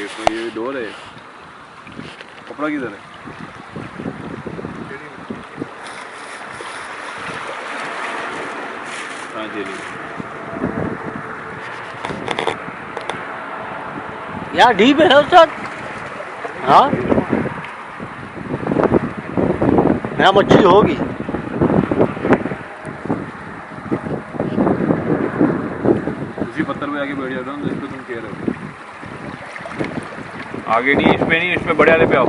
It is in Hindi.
इसमें ये डोर है। कपड़ा किधर है? हाँ जेली यार डीप है सर। हाँ यहाँ मच्छी होगी। उसी पत्थर पे आके बैठ जाता हूँ जिस पे तुम कह रहे हो। आगे नहीं, इस पे नहीं, इस पे बड़े वाले पे आओ।